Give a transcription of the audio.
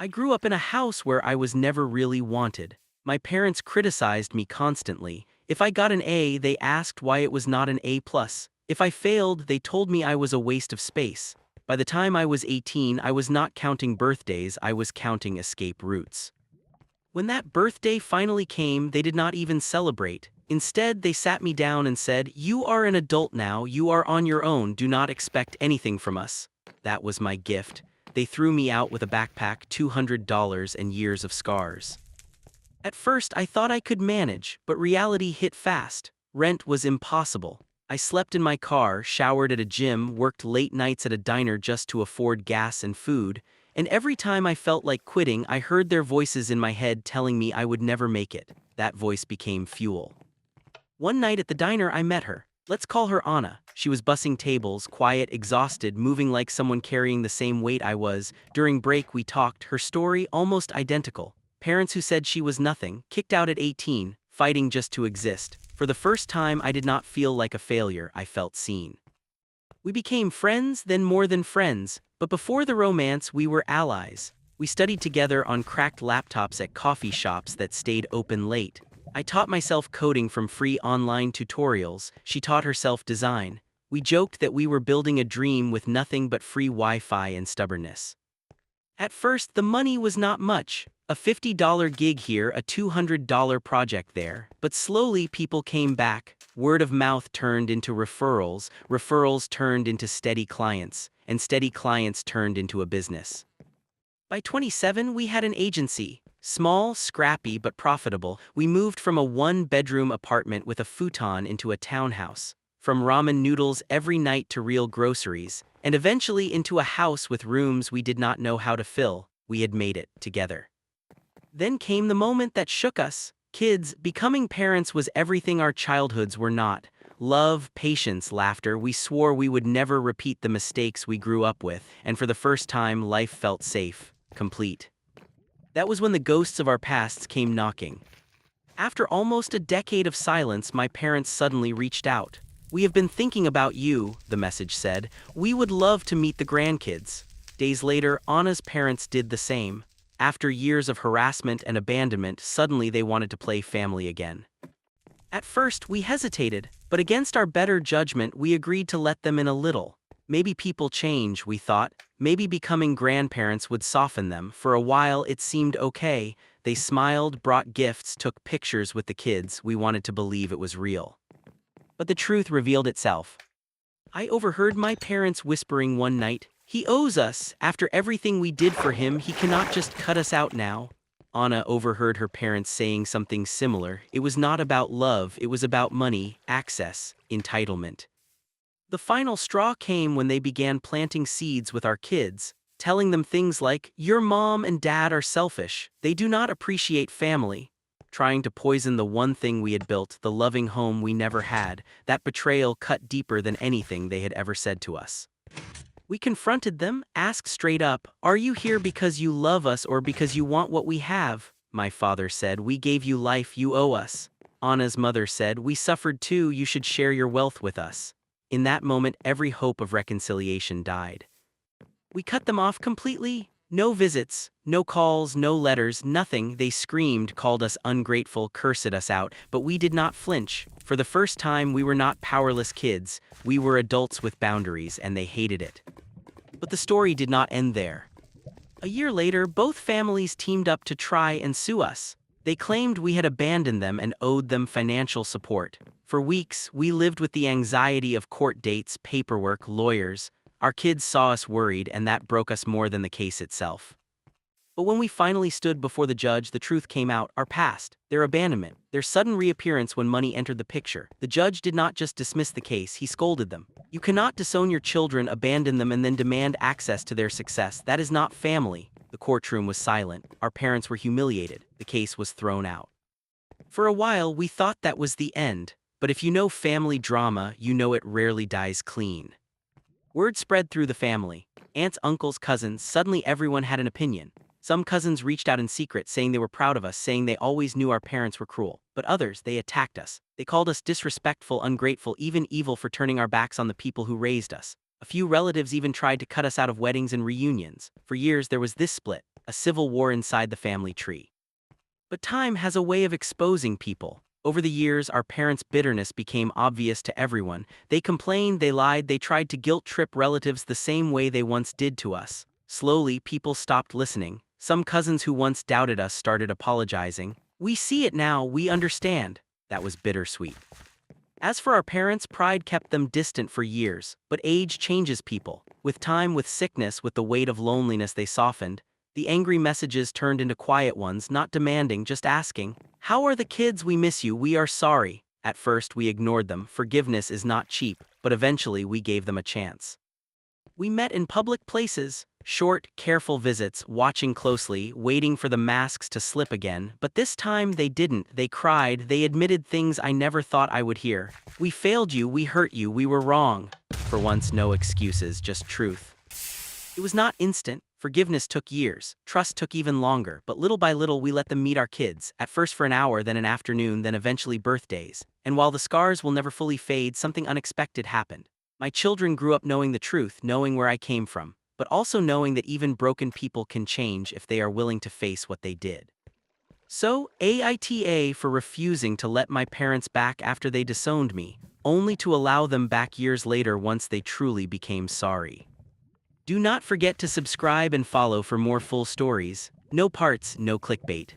I grew up in a house where I was never really wanted. My parents criticized me constantly. If I got an A, they asked why it was not an A+. If I failed, they told me I was a waste of space. By the time I was 18, I was not counting birthdays, I was counting escape routes. When that birthday finally came, they did not even celebrate. Instead, they sat me down and said, "You are an adult now, you are on your own, do not expect anything from us." That was my gift. They threw me out with a backpack, $200, and years of scars. At first, I thought I could manage, but reality hit fast. Rent was impossible. I slept in my car, showered at a gym, worked late nights at a diner just to afford gas and food, and every time I felt like quitting, I heard their voices in my head telling me I would never make it. That voice became fuel. One night at the diner, I met her. Let's call her Anna. She was bussing tables, quiet, exhausted, moving like someone carrying the same weight I was. During break, we talked, her story almost identical. Parents who said she was nothing, kicked out at 18, fighting just to exist. For the first time, I did not feel like a failure, I felt seen. We became friends, then more than friends, but before the romance, we were allies. We studied together on cracked laptops at coffee shops that stayed open late. I taught myself coding from free online tutorials, she taught herself design. We joked that we were building a dream with nothing but free Wi-Fi and stubbornness. At first, the money was not much. A $50 gig here, a $200 project there. But slowly people came back. Word of mouth turned into referrals, referrals turned into steady clients, and steady clients turned into a business. By 27, we had an agency. Small, scrappy, but profitable. We moved from a one-bedroom apartment with a futon into a townhouse. From ramen noodles every night to real groceries, and eventually into a house with rooms we did not know how to fill. We had made it together. Then came the moment that shook us. Kids, becoming parents was everything our childhoods were not. Love, patience, laughter. We swore we would never repeat the mistakes we grew up with, and for the first time, life felt safe, complete. That was when the ghosts of our pasts came knocking. After almost a decade of silence, my parents suddenly reached out. "We have been thinking about you," the message said. "We would love to meet the grandkids." Days later, Anna's parents did the same. After years of harassment and abandonment, suddenly they wanted to play family again. At first, we hesitated, but against our better judgment, we agreed to let them in a little. Maybe people change, we thought. Maybe becoming grandparents would soften them. For a while, it seemed okay. They smiled, brought gifts, took pictures with the kids. We wanted to believe it was real. But the truth revealed itself. I overheard my parents whispering one night, "He owes us. After everything we did for him, he cannot just cut us out now." Anna overheard her parents saying something similar. It was not about love, it was about money, access, entitlement. The final straw came when they began planting seeds with our kids, telling them things like, "Your mom and dad are selfish. They do not appreciate family." Trying to poison the one thing we had built, the loving home we never had. That betrayal cut deeper than anything they had ever said to us. We confronted them, asked straight up, "Are you here because you love us or because you want what we have?" My father said, "We gave you life, you owe us." Anna's mother said, "We suffered too, you should share your wealth with us." In that moment, every hope of reconciliation died. We cut them off completely. No visits, no calls, no letters, nothing. They screamed, called us ungrateful, cursed us out, but we did not flinch. For the first time, we were not powerless kids. We were adults with boundaries, and they hated it. But the story did not end there. A year later, both families teamed up to try and sue us. They claimed we had abandoned them and owed them financial support. For weeks, we lived with the anxiety of court dates, paperwork, lawyers. Our kids saw us worried, and that broke us more than the case itself. But when we finally stood before the judge, the truth came out, our past, their abandonment, their sudden reappearance when money entered the picture. The judge did not just dismiss the case, he scolded them. "You cannot disown your children, abandon them, and then demand access to their success. That is not family." The courtroom was silent. Our parents were humiliated. The case was thrown out. For a while, we thought that was the end. But if you know family drama, you know it rarely dies clean. Word spread through the family. Aunts, uncles, cousins, suddenly everyone had an opinion. Some cousins reached out in secret, saying they were proud of us, saying they always knew our parents were cruel. But others, they attacked us. They called us disrespectful, ungrateful, even evil for turning our backs on the people who raised us. A few relatives even tried to cut us out of weddings and reunions. For years there was this split, a civil war inside the family tree. But time has a way of exposing people. Over the years, our parents' bitterness became obvious to everyone. They complained, they lied, they tried to guilt-trip relatives the same way they once did to us. Slowly, people stopped listening. Some cousins who once doubted us started apologizing. We see it now, we understand. That was bittersweet. As for our parents, pride kept them distant for years, but age changes people. With time, with sickness, with the weight of loneliness they softened. The angry messages turned into quiet ones, not demanding, just asking, "How are the kids? We miss you, we are sorry." At first we ignored them, forgiveness is not cheap, but eventually we gave them a chance. We met in public places, short, careful visits, watching closely, waiting for the masks to slip again, but this time they didn't. They cried, they admitted things I never thought I would hear. "We failed you, we hurt you, we were wrong." For once, no excuses, just truth. It was not instant. Forgiveness took years, trust took even longer, but little by little we let them meet our kids, at first for an hour, then an afternoon, then eventually birthdays. And while the scars will never fully fade, something unexpected happened. My children grew up knowing the truth, knowing where I came from, but also knowing that even broken people can change if they are willing to face what they did. So, AITA for refusing to let my parents back after they disowned me, only to allow them back years later once they truly became sorry. Do not forget to subscribe and follow for more full stories. No parts, no clickbait.